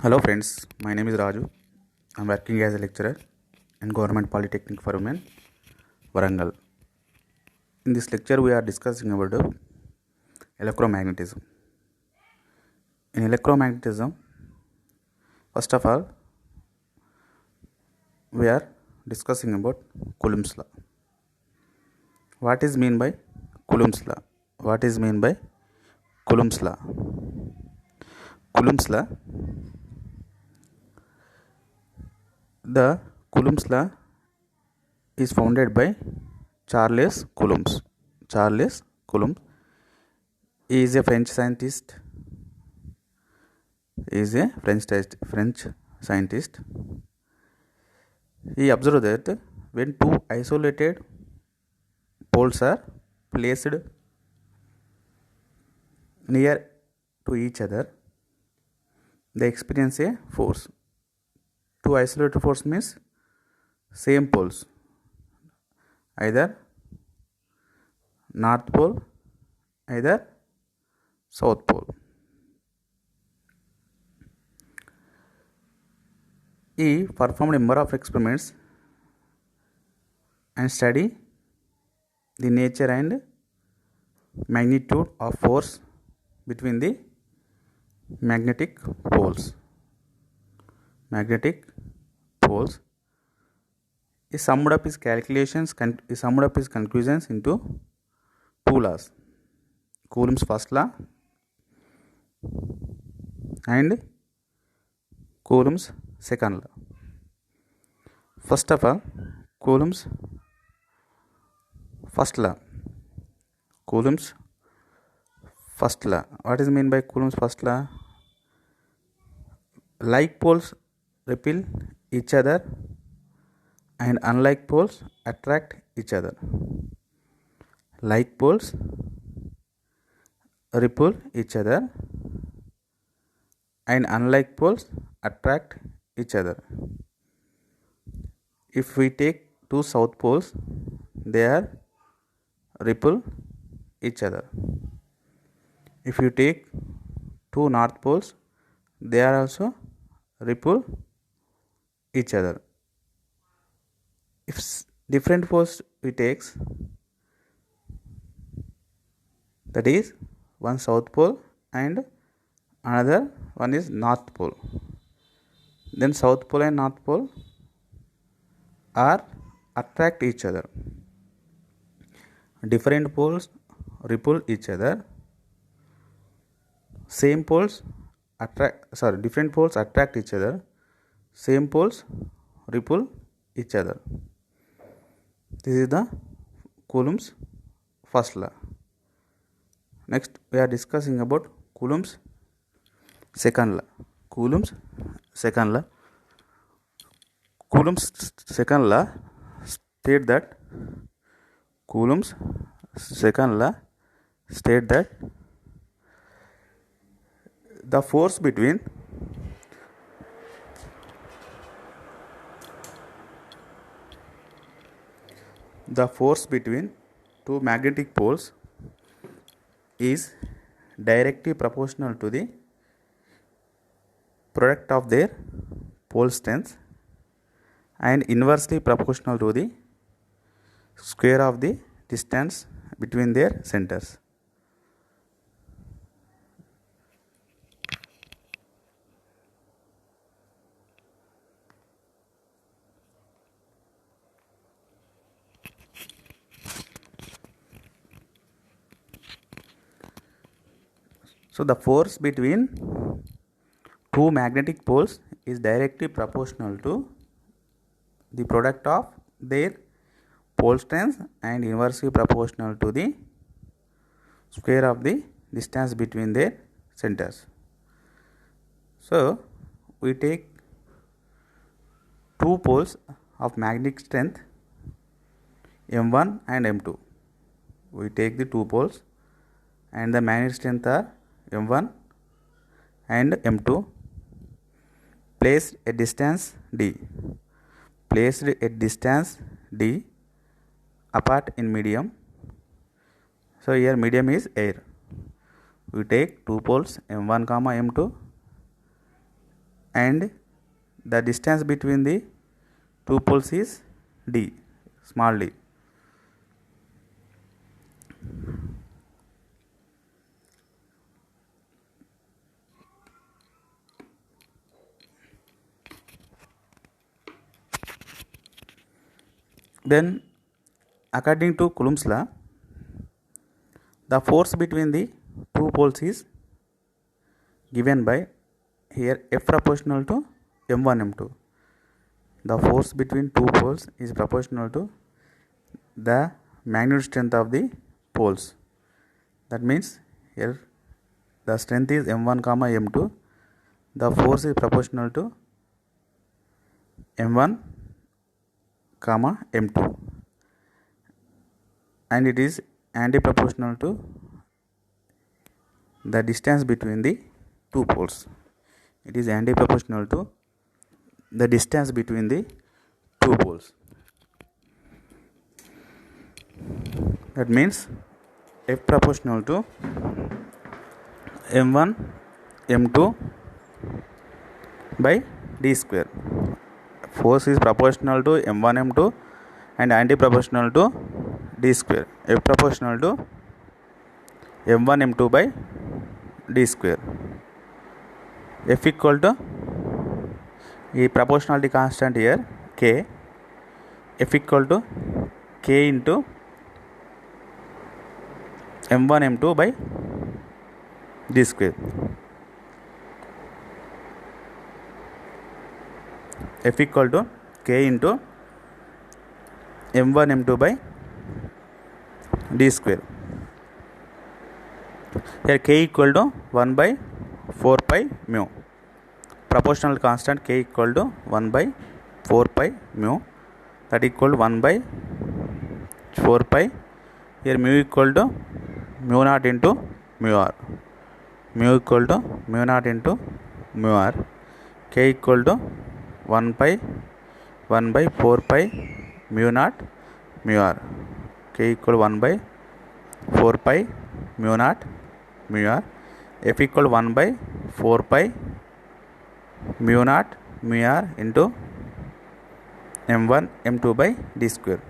Hello friends, my name is Raju. I'm working as a lecturer in Government Polytechnic for Women, Warangal. In this lecture, we are discussing about electromagnetism. In electromagnetism, first of all, we are discussing about Coulomb's law. What is mean by Coulomb's law? What is mean by Coulomb's law? Coulomb's law. The Coulomb's law is founded by Charles Coulomb. Charles Coulomb is a French scientist. French scientist. He observed that when two isolated poles are placed near to each other, they experience a force. Two isolated force means same poles, either north pole, either south pole. He performed a number of experiments and studied the nature and magnitude of force between the magnetic poles. He summed up his conclusions into two laws: Coulomb's first law and Coulomb's second law. First of all, Coulomb's first law. Coulomb's first law. What is meant by Coulomb's first law? Like poles repel each other and unlike poles attract each other. Like poles repel each other and unlike poles attract each other. If we take two south poles, they are repel each other. If you take two north poles, they are also repel each other. If different poles we take, that is one south pole and another one is north pole, then south pole and north pole are attract each other. Different poles repel each other. Different poles attract each other. Same poles repel each other. This is the Coulomb's first law. Next, we are discussing about Coulomb's second law. Coulomb's second law state that the force between two magnetic poles is directly proportional to the product of their pole strengths and inversely proportional to the square of the distance between their centers. So the force between two magnetic poles is directly proportional to the product of their pole strengths and inversely proportional to the square of the distance between their centers. So we take two poles of magnetic strength M1 and M2. We take the two poles and the magnetic strength are M1 and M2 placed at distance D apart in medium. So here medium is air. We take two poles M1 comma M2 and the distance between the two poles is d, small d. Then according to Coulomb's law, the force between the two poles is given by here F proportional to m1 m2. The force between two poles is proportional to the magnitude strength of the poles. That means here the strength is m1 comma m2. The force is proportional to m1 comma m2, and it is anti-proportional to the distance between the two poles. It is anti-proportional to the distance between the two poles. That means F proportional to m1 m2 by d square. Force is proportional to m1 m2 and anti-proportional to d square. F proportional to m1 m2 by d square. F equal to the proportionality constant here k. F equal to k into m1 m2 by d square. F equal to k into m1 m2 by d square. Here k equal to 1 by 4 pi mu. Proportional constant k equal to 1 by 4 pi mu, that equal to 1 by 4 pi. Here mu equal to mu naught into mu r. Mu equal to mu naught into mu r. K equal to 1 by 4 pi mu naught mu r. K equal to 1 by 4 pi mu naught mu r. F equal to 1 by 4 pi mu naught mu r into m1 m2 by d square.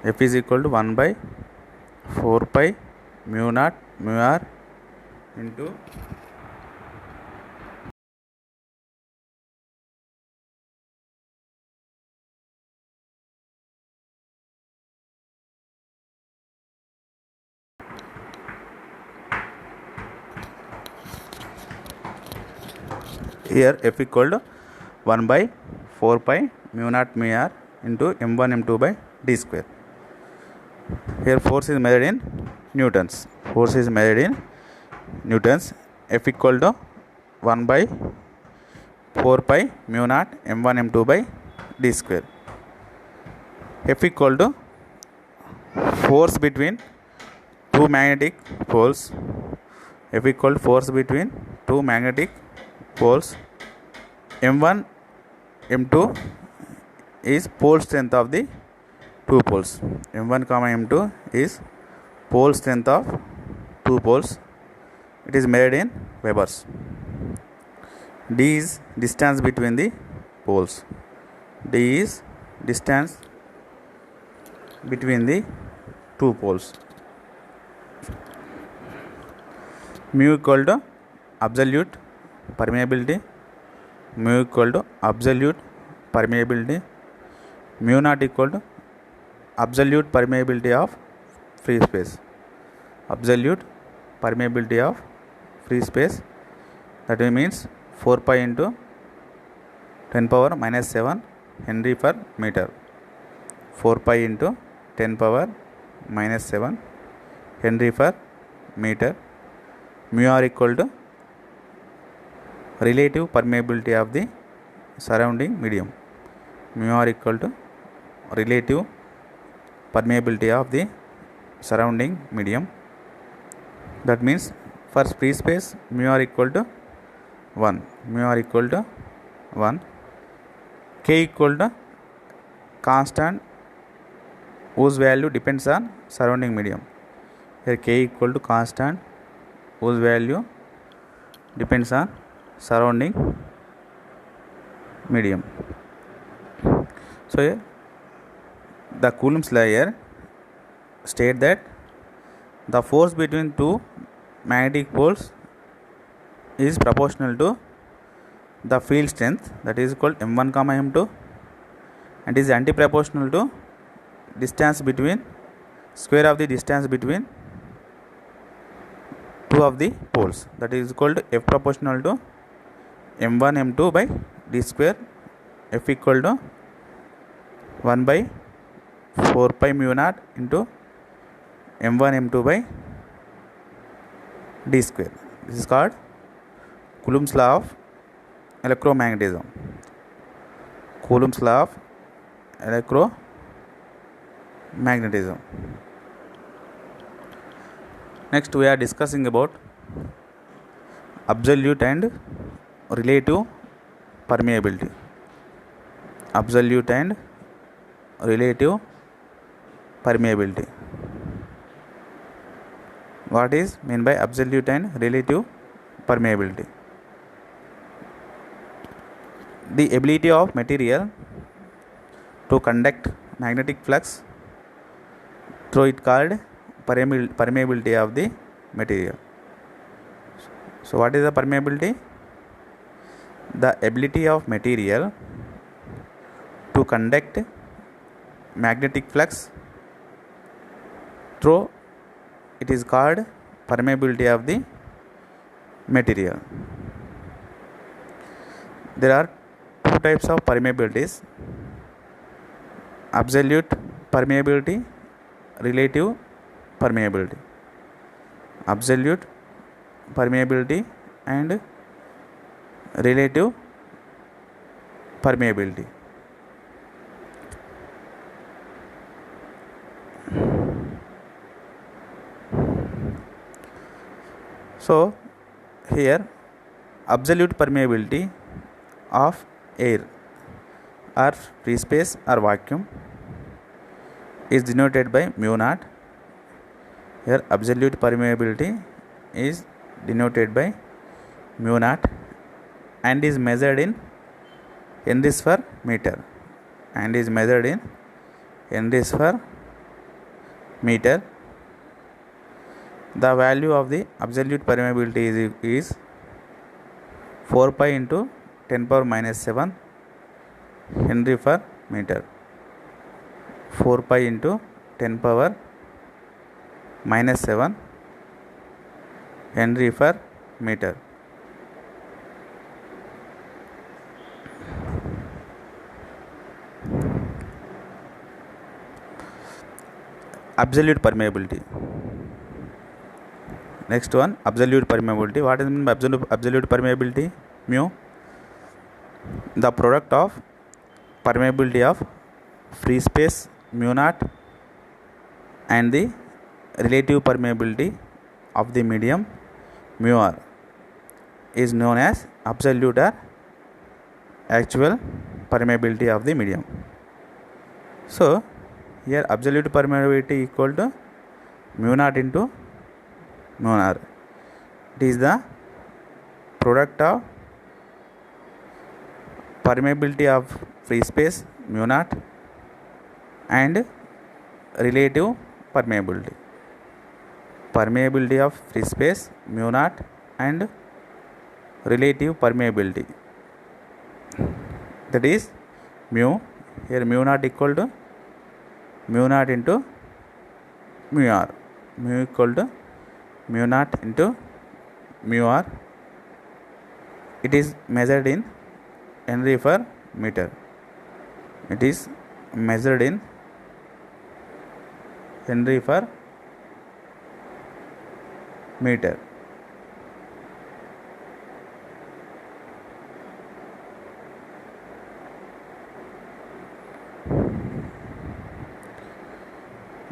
F is equal to 1 by 4 pi mu naught mu r into here F equal to 1 by 4 pi mu naught mu r into m1 m2 by d square. Here force is measured in newtons. Force is measured in newtons. F equal to 1 by 4 pi mu naught m1 m2 by d square. F equal to force between two magnetic poles. F equal to force between two magnetic poles. m1 m2 is pole strength of the two poles. m1 comma m2 is pole strength of two poles. It is measured in Webers. D is distance between the poles. D is distance between the two poles. Mu equal to absolute permeability. Mu equal to absolute permeability. Mu naught equal to absolute permeability of free space. Absolute permeability of free space, that means 4 pi into 10 power minus 7 Henry per meter. 4 pi into 10 power minus 7 Henry per meter. Mu r equal to relative permeability of the surrounding medium. Mu r equal to relative permeability of the surrounding medium. That means for free space mu r equal to 1. Mu r equal to 1. K equal to constant whose value depends on surrounding medium. Here K equal to constant whose value depends on surrounding medium. So the Coulomb's law state that the force between two magnetic poles is proportional to the field strength, that is called m1 comma m2, and is anti-proportional to distance between square of the distance between two of the poles, that is called F proportional to m1 m2 by d square, F equal to 1 by 4 pi mu naught into m1 m2 by d square. This is called Coulomb's law of electromagnetism. Coulomb's law of electromagnetism. Next we are discussing about absolute and relative permeability. Absolute and relative permeability. What is meant by absolute and relative permeability? The ability of material to conduct magnetic flux through it called permeability of the material. So what is the permeability? The ability of material to conduct magnetic flux through it is called permeability of the material. There are two types of permeabilities: absolute permeability, relative permeability. Absolute permeability and relative permeability. So here absolute permeability of air or free space or vacuum is denoted by mu naught. Here absolute permeability is denoted by mu naught and is measured in Henrys per meter, and is measured in Henrys per meter. The value of the absolute permeability is 4 pi into 10 power minus 7 Henry per meter. 4 pi into 10 power minus 7 Henry per meter. Absolute permeability. Next one, absolute permeability. What is meant by absolute permeability? Mu, the product of permeability of free space mu naught and the relative permeability of the medium mu r is known as absolute or actual permeability of the medium. So here absolute permeability equal to mu naught into mu r. It is the product of permeability of free space mu naught and relative permeability. Permeability of free space mu naught and relative permeability, that is mu. Here mu naught equal to mu naught into mu r. Mu equal to mu naught into mu r. It is measured in Henry per meter. It is measured in Henry per meter.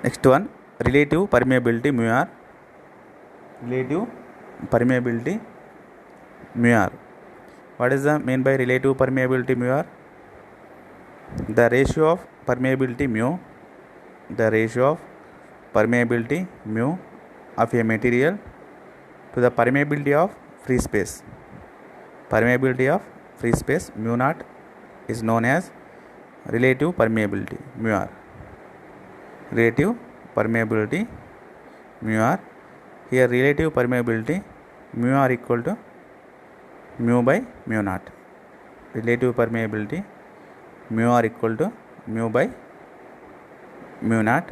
Next one, relative permeability mu r. Relative permeability mu r. What is the mean by relative permeability mu r? The ratio of permeability mu, the ratio of permeability mu of a material to the permeability of free space. Permeability of free space mu naught is known as relative permeability mu r. Relative permeability mu r. Here relative permeability mu r equal to mu by mu naught. Relative permeability mu r equal to mu by mu naught.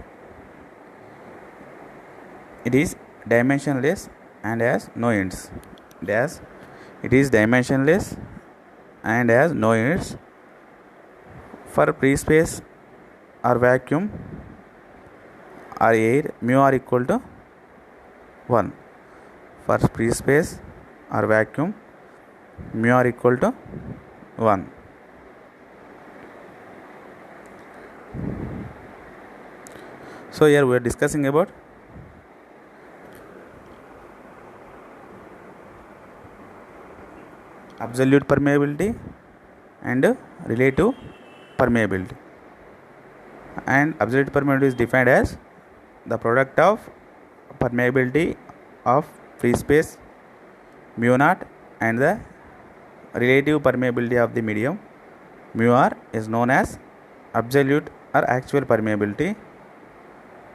It is dimensionless and has no ends. It is dimensionless and has no ends. For free space or vacuum or air, mu r equal to 1. For free space or vacuum, mu r equal to 1. So here we are discussing about absolute permeability and relative permeability. And absolute permeability is defined as the product of permeability of free space mu naught and the relative permeability of the medium mu r is known as absolute or actual permeability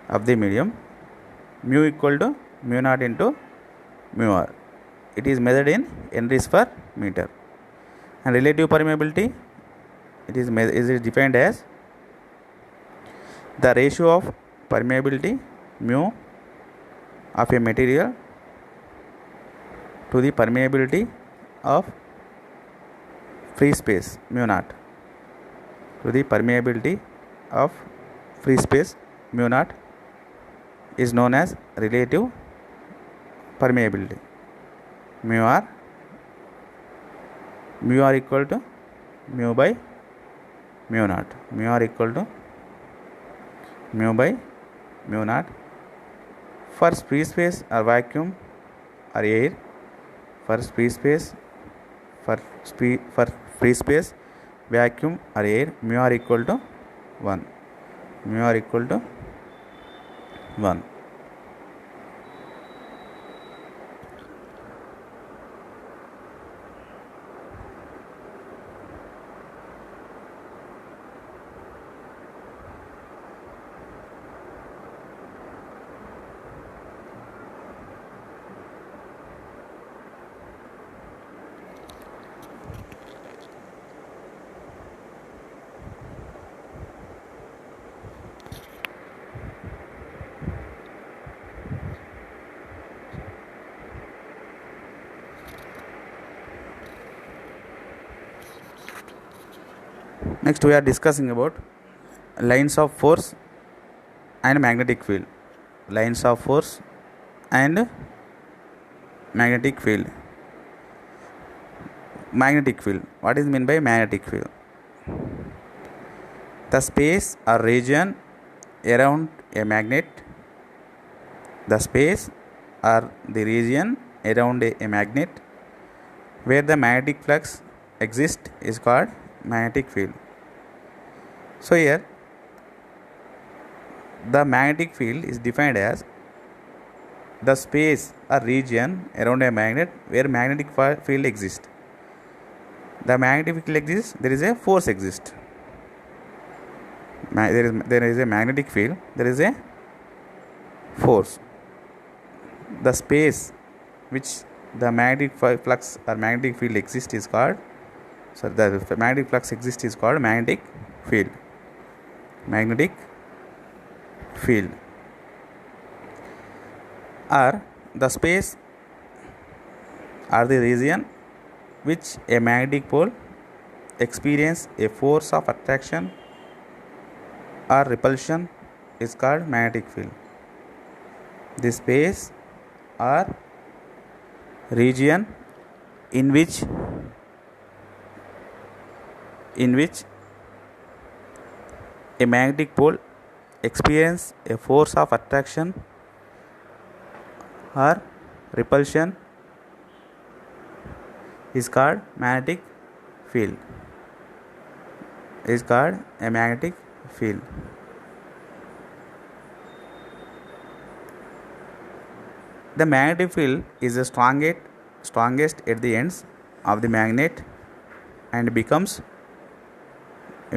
of the medium. Mu equal to mu naught into mu r. It is measured in Henries per meter. And relative permeability, it is defined as the ratio of permeability mu of a material to the permeability of free space mu naught to the permeability of free space mu naught is known as relative permeability. Mu r equal to mu by mu naught. Mu r equal to mu by mu naught. For free space or vacuum or air, for free space vacuum or air, mu r equal to 1. Mu r equal to 1. Next we are discussing about lines of force and magnetic field. Lines of force and magnetic field. Magnetic field. What is meant by magnetic field? The space or region around a magnet. The space or the region around a magnet where the magnetic flux exists is called magnetic field. So here the magnetic field is defined as the space or region around a magnet where magnetic field exists. The magnetic field exists, there is a force exists. There is a magnetic field, there is a force. The space which the magnetic flux or magnetic field exists is called, the magnetic flux exists is called magnetic field. Magnetic field. Or the space or the region which a magnetic pole experience a force of attraction or repulsion is called magnetic field. The space or region in which a magnetic pole experience a force of attraction or repulsion is called magnetic field. Is called a magnetic field. The magnetic field is the strongest at the ends of the magnet and becomes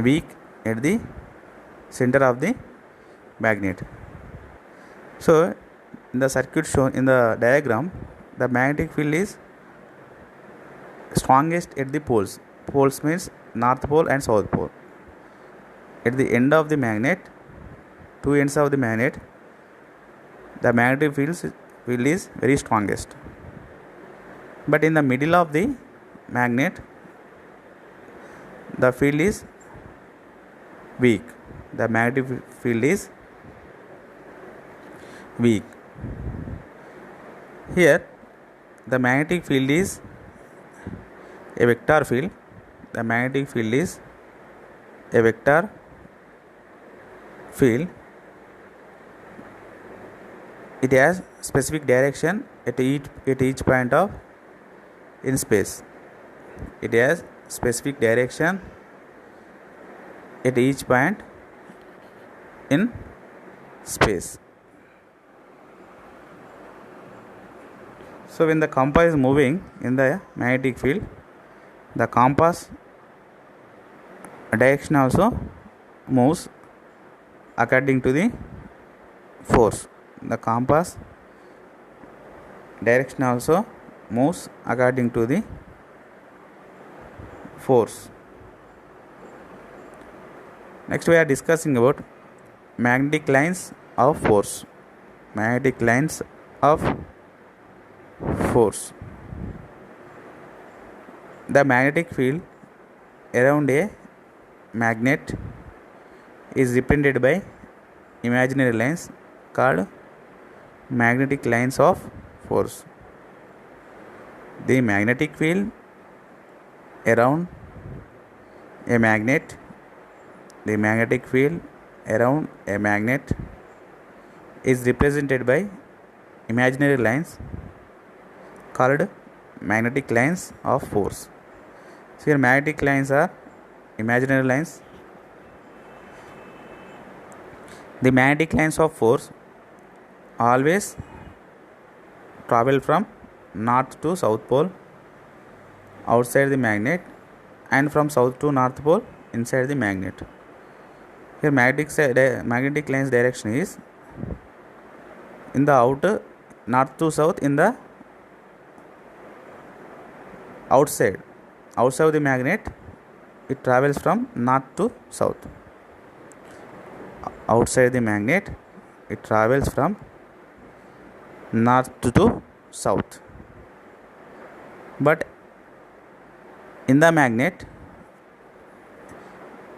weak at the center of the magnet. So in the circuit shown in the diagram, the magnetic field is strongest at the poles. Poles means north pole and south pole. At the end of the magnet, two ends of the magnet, the magnetic field is very strongest. But in the middle of the magnet, the field is weak. The magnetic field is weak. Here, the magnetic field is a vector field. The magnetic field is a vector field. It has specific direction at each point of in space. It has specific direction at each point in space. So when the compass is moving in the magnetic field, the compass direction also moves according to the force. The compass direction also moves according to the force. Next we are discussing about magnetic lines of force. Magnetic lines of force. The magnetic field around a magnet is represented by imaginary lines called magnetic lines of force. The magnetic field around a magnet, the magnetic field around a magnet is represented by imaginary lines called magnetic lines of force. So here magnetic lines are imaginary lines. The magnetic lines of force always travel from north to south pole outside the magnet and from south to north pole inside the magnet. Here magnetic lines direction is in the outer north to south in the outside of the magnet. It travels from north to south. Outside the magnet it travels from north to south. But in the magnet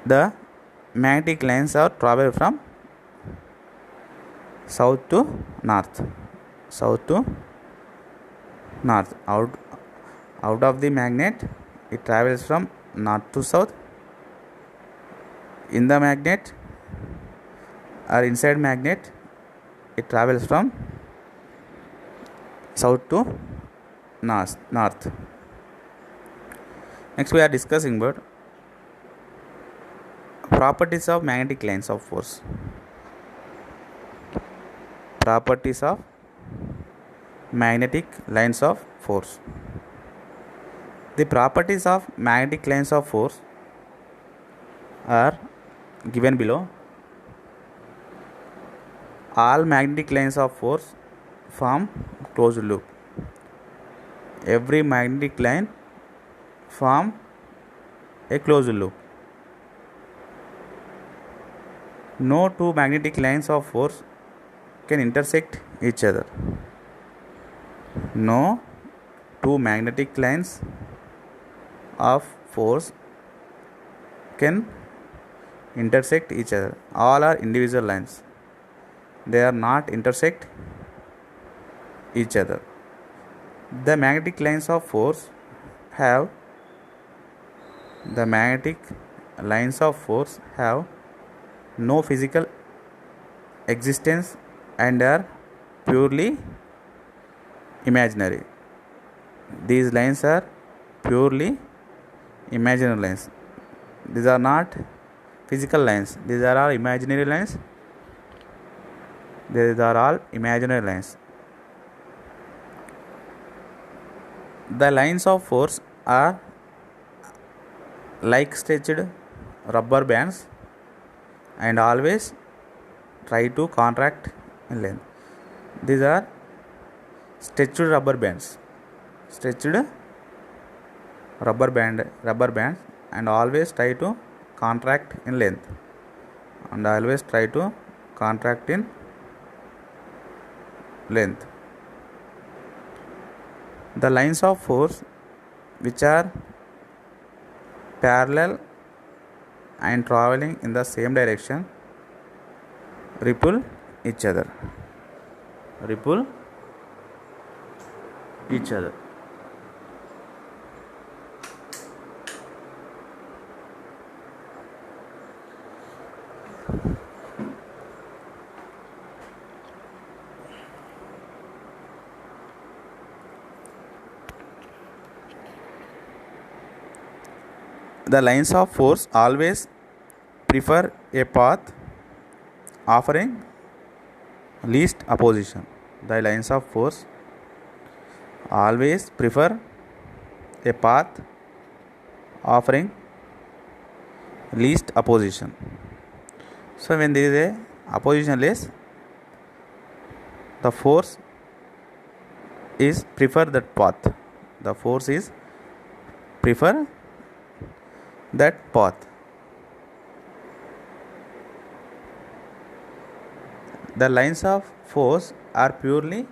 the magnetic lines are travel from south to north. Out of the magnet it travels from north to south. In the magnet or inside magnet it travels from south to north. Next we are discussing about properties of magnetic lines of force. Properties of magnetic lines of force. The properties of magnetic lines of force are given below. All magnetic lines of force form closed loop. Every magnetic line form a closed loop. No two magnetic lines of force can intersect each other. No two magnetic lines of force can intersect each other. All are individual lines. They are not intersect each other. The magnetic lines of force have no physical existence and are purely imaginary. These lines are purely imaginary lines. These are not physical lines. These are all imaginary lines. These are all imaginary lines. The lines of force are like stretched rubber bands and always try to contract in length. These are stretched rubber bands. Stretched rubber bands and always try to contract in length. And always try to contract in length. The lines of force which are parallel and traveling in the same direction repel each other. Repel each other. The lines of force always prefer a path offering least opposition. The lines of force always prefer a path offering least opposition. So when there is a oppositionless, the force is prefer that path. The force is prefer that path. The lines of force are purely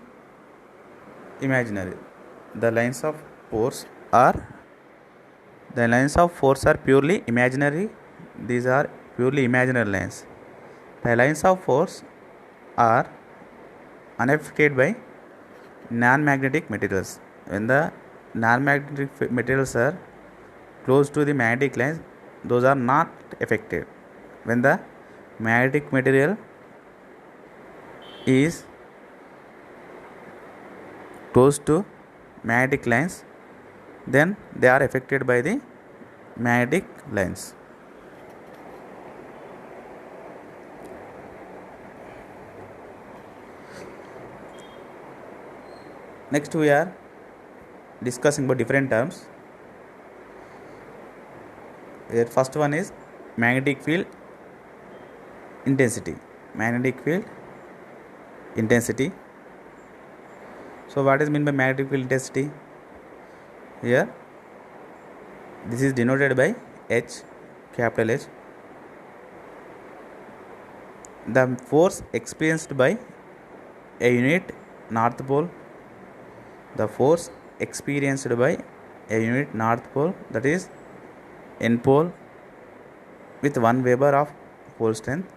imaginary. The lines of force are purely imaginary. These are purely imaginary lines. The lines of force are unaffected by non-magnetic materials. When the non-magnetic materials are close to the magnetic lines, those are not affected. When the magnetic material is close to magnetic lines, then they are affected by the magnetic lines. Next we are discussing about different terms. The first one is magnetic field intensity. Magnetic field intensity. So what is meant by magnetic field intensity? Here this is denoted by H, capital H. The force experienced by a unit north pole. The force experienced by a unit north pole, that is N pole, with 1 Weber of pole strength,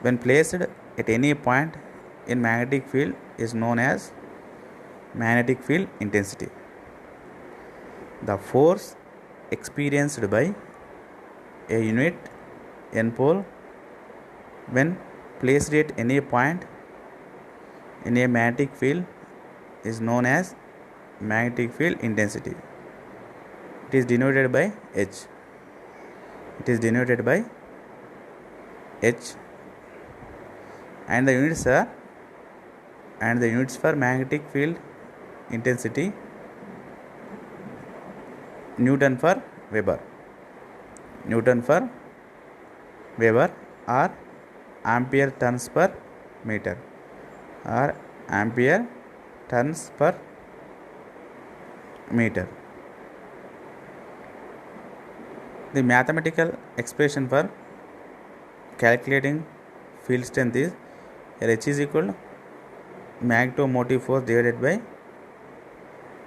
when placed at any point in magnetic field, is known as magnetic field intensity. The force experienced by a unit N pole when placed at any point in a magnetic field is known as magnetic field intensity. It is denoted by H. It is denoted by H, and the units for magnetic field intensity Newton per Weber. Newton per Weber or ampere turns per meter or ampere turns per meter. The mathematical expression for calculating field strength is H is equal to magnetomotive force divided by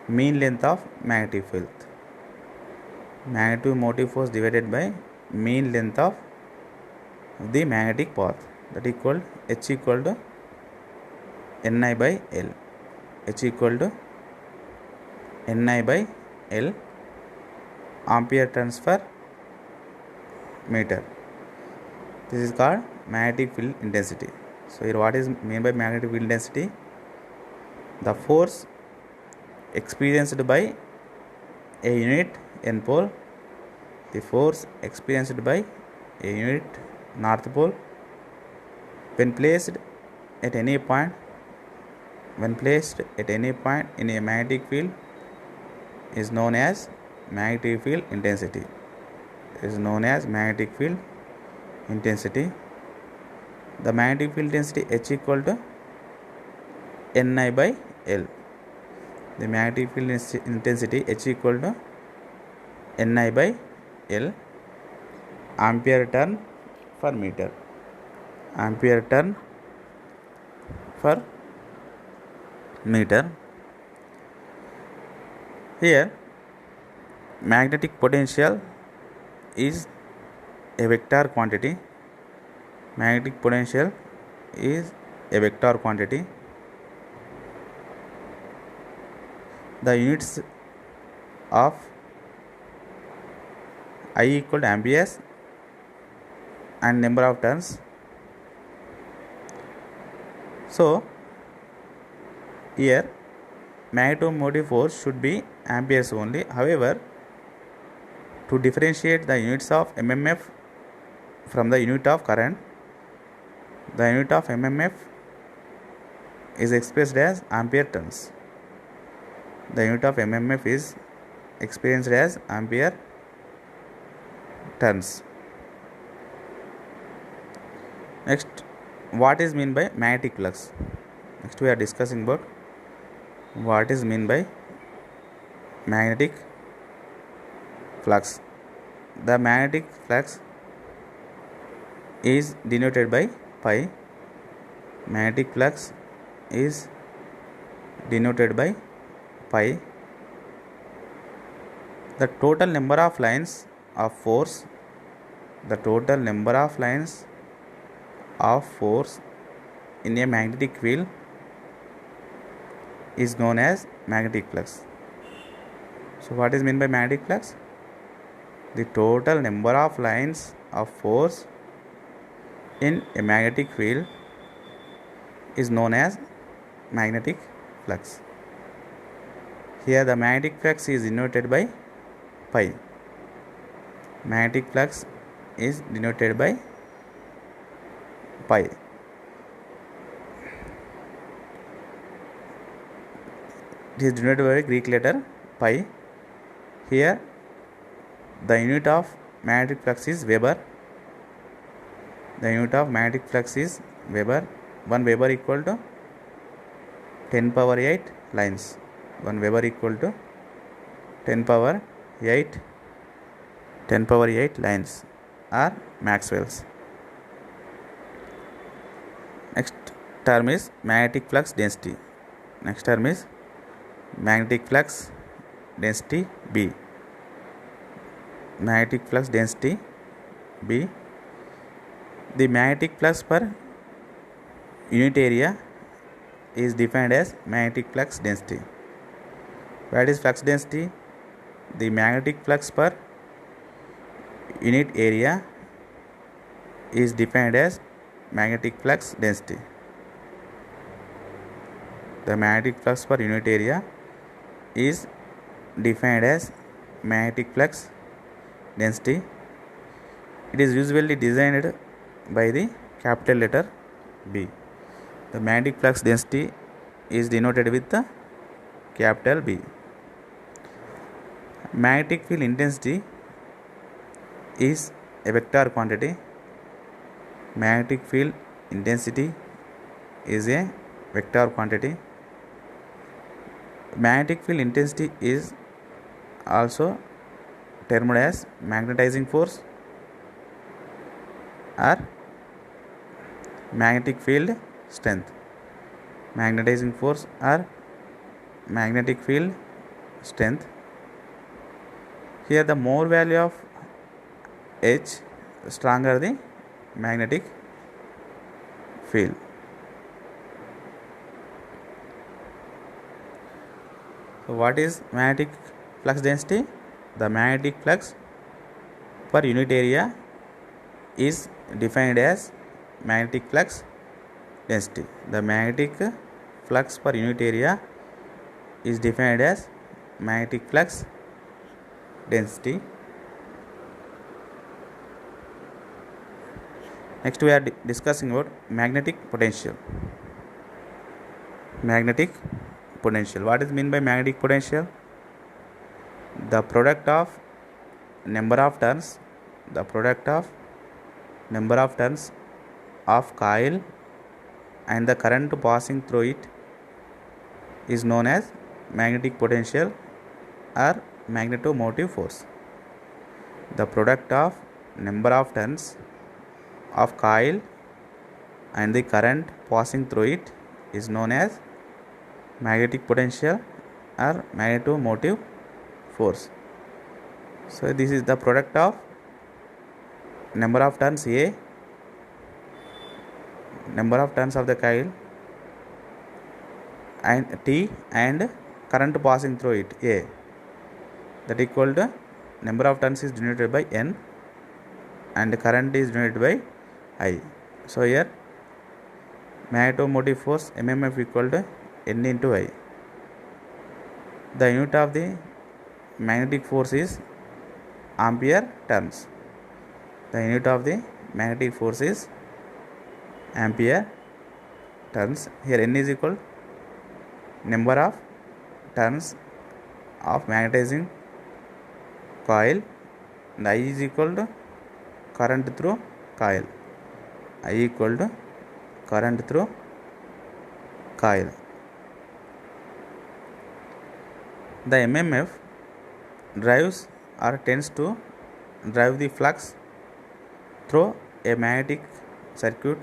mean length of magnetic field. Magnetomotive force divided by mean length of the magnetic path, that equal H equal to Ni by L. H equal to Ni by L, ampere turns per meter. This is called magnetic field intensity. So here what is meant by magnetic field intensity? The force experienced by a unit N pole, the force experienced by a unit north pole when placed at any point in a magnetic field is known as magnetic field intensity. is known as magnetic field intensity. The magnetic field intensity H equal to Ni by L. The magnetic field intensity H equal to Ni by L, ampere turn per meter. Ampere turn per meter. Here magnetic potential is a vector quantity. Magnetic potential is a vector quantity. The units of I equal to amperes and number of turns. So here magnetomotive force should be amperes only. However, to differentiate the units of mmf from the unit of current, the unit of mmf is expressed as ampere turns. The unit of mmf is experienced as ampere turns. Next, what is mean by magnetic flux? Next we are discussing about what is mean by magnetic flux. The magnetic flux is denoted by pi. Magnetic flux is denoted by pi. The total number of lines of force, in a magnetic field is known as magnetic flux. So what is meant by magnetic flux? The total number of lines of force in a magnetic field is known as magnetic flux. Here the magnetic flux is denoted by pi. Magnetic flux is denoted by pi. It is denoted by Greek letter pi. Here the unit of magnetic flux is Weber. The unit of magnetic flux is Weber. 1 Weber equal to 10 power 8 lines. 1 Weber equal to 10 power 8 lines are Maxwell's. Next term is magnetic flux density. Next term is magnetic flux density B. Magnetic flux density B. The magnetic flux per unit area is defined as magnetic flux density. What is flux density? The magnetic flux per unit area is defined as magnetic flux density. The magnetic flux per unit area is defined as magnetic flux density. It is usually designed by the capital letter B. The magnetic flux density is denoted with the capital B. Magnetic field intensity is a vector quantity. Magnetic field intensity is a vector quantity. Magnetic field intensity is also termed as magnetizing force or magnetic field strength. Magnetizing force or magnetic field strength. Here the more value of H, stronger the magnetic field. So what is magnetic flux density? The magnetic flux per unit area is defined as magnetic flux density. The magnetic flux per unit area is defined as magnetic flux density. Next we are discussing about magnetic potential. Magnetic potential. What is meant by magnetic potential? The product of number of turns the product of number of turns of coil and the current passing through it is known as magnetic potential or magnetomotive force. The product of number of turns of coil and the current passing through it is known as magnetic potential or magnetomotive force. So this is the product of number of turns A, number of turns of the coil and T and current passing through it A, that equal to number of turns is denoted by N and current is denoted by I. So here magnetomotive force MMF equal to N into I. The unit of the magnetic force is ampere turns. The unit of the magnetic force is ampere turns. Here N is equal number of turns of magnetizing coil and I is equal to current through coil. I equal to current through coil. The MMF drives or tends to drive the flux through a magnetic circuit.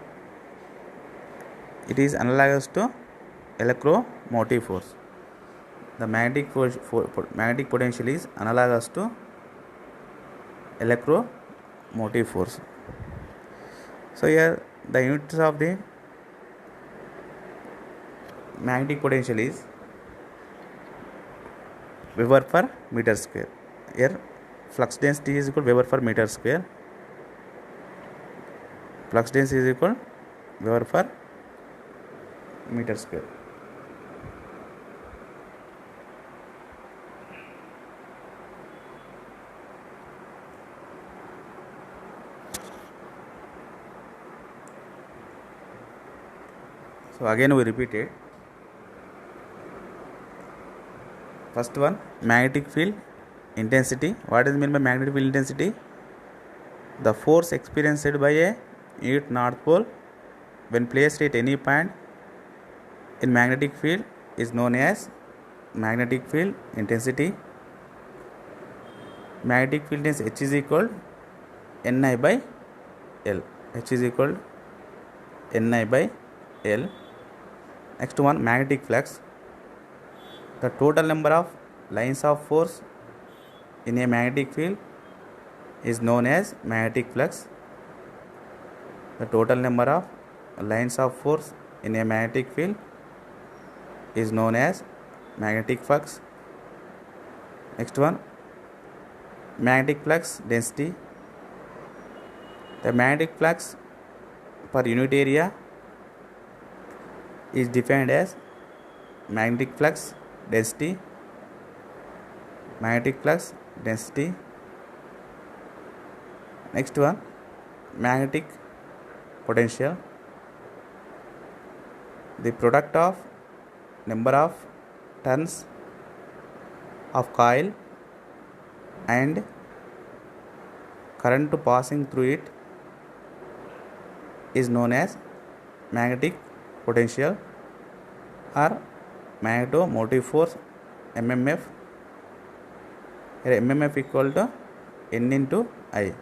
It is analogous to electromotive force. The magnetic potential is analogous to electromotive force. So here the units of the magnetic potential is Weber per meter square. Here flux density is equal to Weber per meter square. Flux density is equal to Weber per meter square. So again we repeat it. First one, magnetic field intensity. What is meant by magnetic field intensity? The force experienced by a unit north pole when placed at any point in magnetic field is known as magnetic field intensity. Magnetic field intensity H is equal Ni by L. H is equal Ni by L. Next one, magnetic flux. The total number of lines of force in a magnetic field is known as magnetic flux. The total number of lines of force in a magnetic field is known as magnetic flux. Next one, magnetic flux density. The magnetic flux per unit area is defined as magnetic flux density. Magnetic flux density. Next one, magnetic potential. The product of number of turns of coil and current passing through it is known as magnetic potential or magnetomotive force MMF. Here MMF equal to N into I,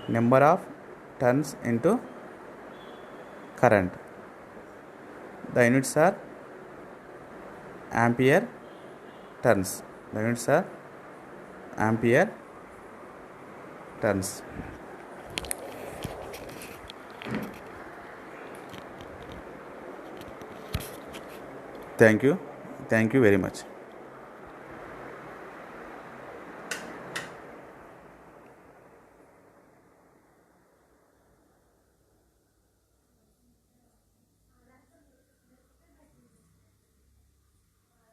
number of turns into current. The units are ampere turns. The units are ampere turns. Thank you very much.